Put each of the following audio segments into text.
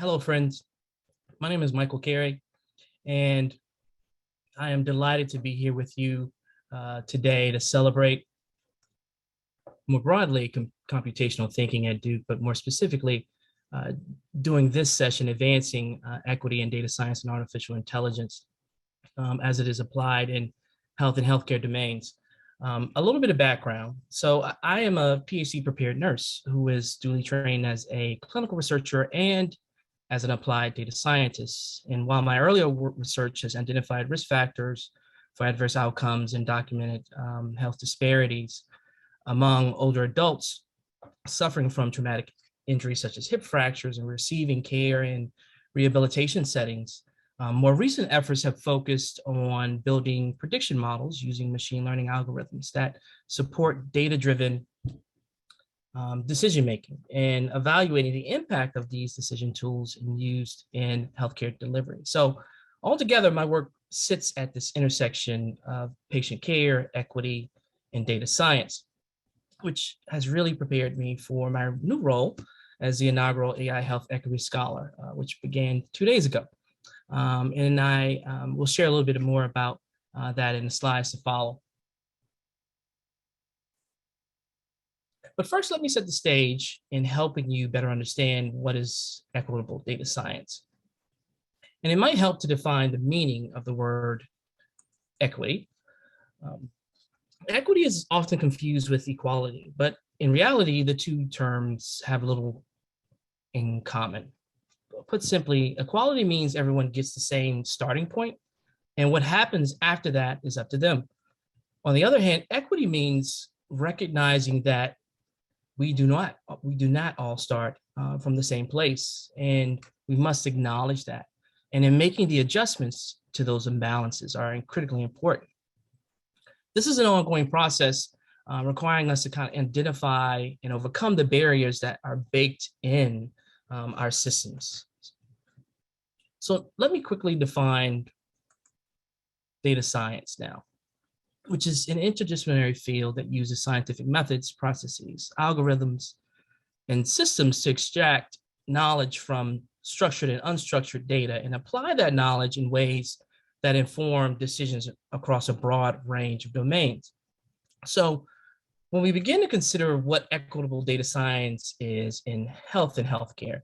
Hello, friends. My name is Michael Cary, and I am delighted to be here with you today to celebrate more broadly computational thinking at Duke, but more specifically, uh, doing this session, advancing equity in data science and artificial intelligence as it is applied in health and healthcare domains. A little bit of background. So I am a PhD prepared nurse who is duly trained as a clinical researcher and as an applied data scientist. And while my earlier research has identified risk factors for adverse outcomes and documented health disparities among older adults suffering from traumatic injuries such as hip fractures and receiving care in rehabilitation settings, more recent efforts have focused on building prediction models using machine learning algorithms that support data-driven decision-making and evaluating the impact of these decision tools used in healthcare delivery. So altogether, my work sits at this intersection of patient care, equity, and data science, which has really prepared me for my new role as the inaugural AI Health Equity Scholar, which began 2 days ago. And I will share a little bit more about that in the slides to follow. But first, let me set the stage in helping you better understand what is equitable data science. And it might help to define the meaning of the word equity. Equity is often confused with equality, but in reality, the two terms have little in common. Put simply, equality means everyone gets the same starting point, and what happens after that is up to them. On the other hand, equity means recognizing that we do not all start from the same place, and we must acknowledge that. And in making the adjustments to those imbalances are critically important. This is an ongoing process requiring us to kind of identify and overcome the barriers that are baked in our systems. So let me quickly define data science now, which is an interdisciplinary field that uses scientific methods, processes, algorithms, and systems to extract knowledge from structured and unstructured data and apply that knowledge in ways that inform decisions across a broad range of domains. So when we begin to consider what equitable data science is in health and healthcare,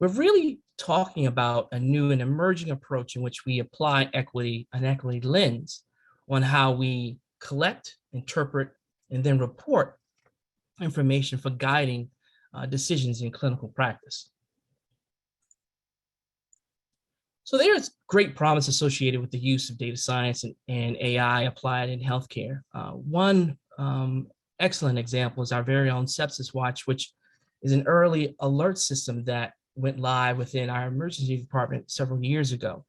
we're really talking about a new and emerging approach in which we apply an equity lens on how we collect, interpret, and then report information for guiding decisions in clinical practice. So there's great promise associated with the use of data science and AI applied in healthcare. One excellent example is our very own Sepsis Watch, which is an early alert system that went live within our emergency department several years ago.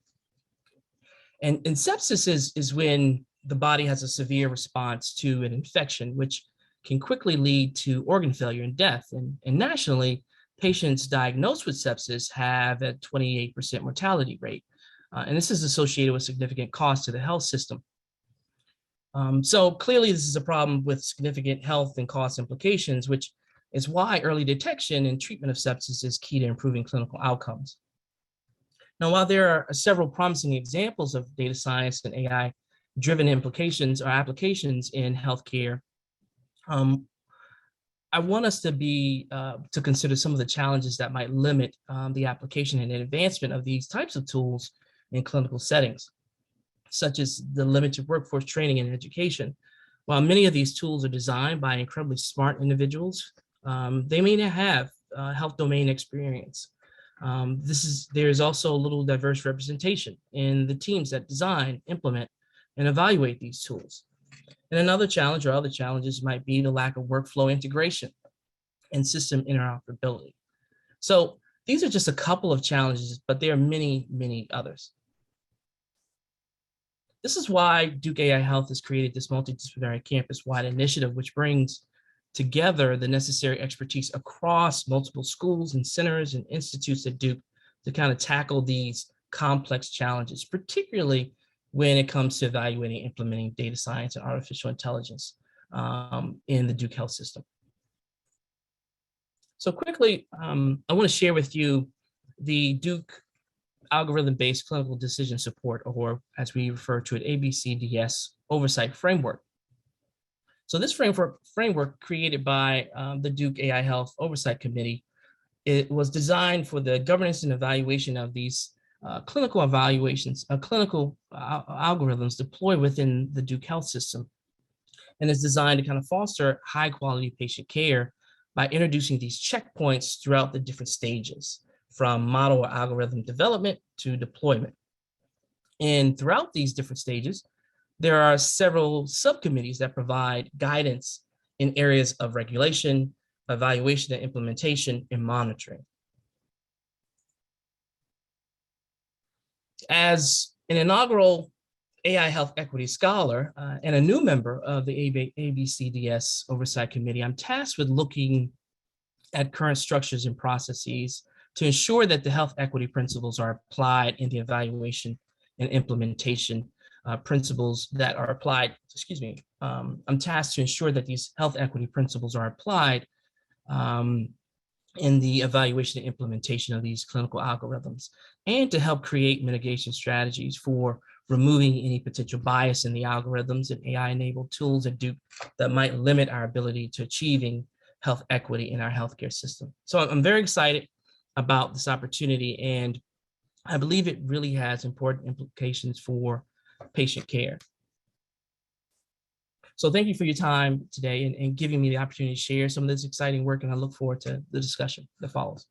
And sepsis is when the body has a severe response to an infection, which can quickly lead to organ failure and death. And nationally, patients diagnosed with sepsis have a 28% mortality rate. And this is associated with significant cost to the health system. So clearly, this is a problem with significant health and cost implications, which is why early detection and treatment of sepsis is key to improving clinical outcomes. Now, while there are several promising examples of data science and AI-driven implications or applications in healthcare, I want us to consider some of the challenges that might limit the application and advancement of these types of tools in clinical settings, such as the limited workforce training and education. While many of these tools are designed by incredibly smart individuals, they may not have health domain experience. There is also a little diverse representation in the teams that design, implement, and evaluate these tools. And another challenge or other challenges might be the lack of workflow integration and system interoperability. So these are just a couple of challenges, but there are many, many others. This is why Duke AI Health has created this multidisciplinary campus-wide initiative, which brings together the necessary expertise across multiple schools and centers and institutes at Duke to kind of tackle these complex challenges, particularly when it comes to evaluating and implementing data science and artificial intelligence in the Duke Health system. So quickly, I want to share with you the Duke algorithm-based clinical decision support, or as we refer to it, ABCDS Oversight framework. So this framework created by the Duke AI Health Oversight Committee, it was designed for the governance and evaluation of these clinical evaluations, clinical algorithms deployed within the Duke Health system. And is designed to kind of foster high quality patient care by introducing these checkpoints throughout the different stages, from model or algorithm development to deployment. And throughout these different stages, there are several subcommittees that provide guidance in areas of regulation, evaluation and implementation, and monitoring. As an inaugural AI Health Equity Scholar and a new member of the ABCDS Oversight Committee, I'm tasked with looking at current structures and processes to ensure that the health equity principles are applied in the evaluation and implementation principles that are applied, I'm tasked to ensure that these health equity principles are applied in the evaluation and implementation of these clinical algorithms, and to help create mitigation strategies for removing any potential bias in the algorithms and AI-enabled tools that might limit our ability to achieving health equity in our healthcare system. So I'm very excited about this opportunity, and I believe it really has important implications for patient care. So thank you for your time today and giving me the opportunity to share some of this exciting work, and I look forward to the discussion that follows.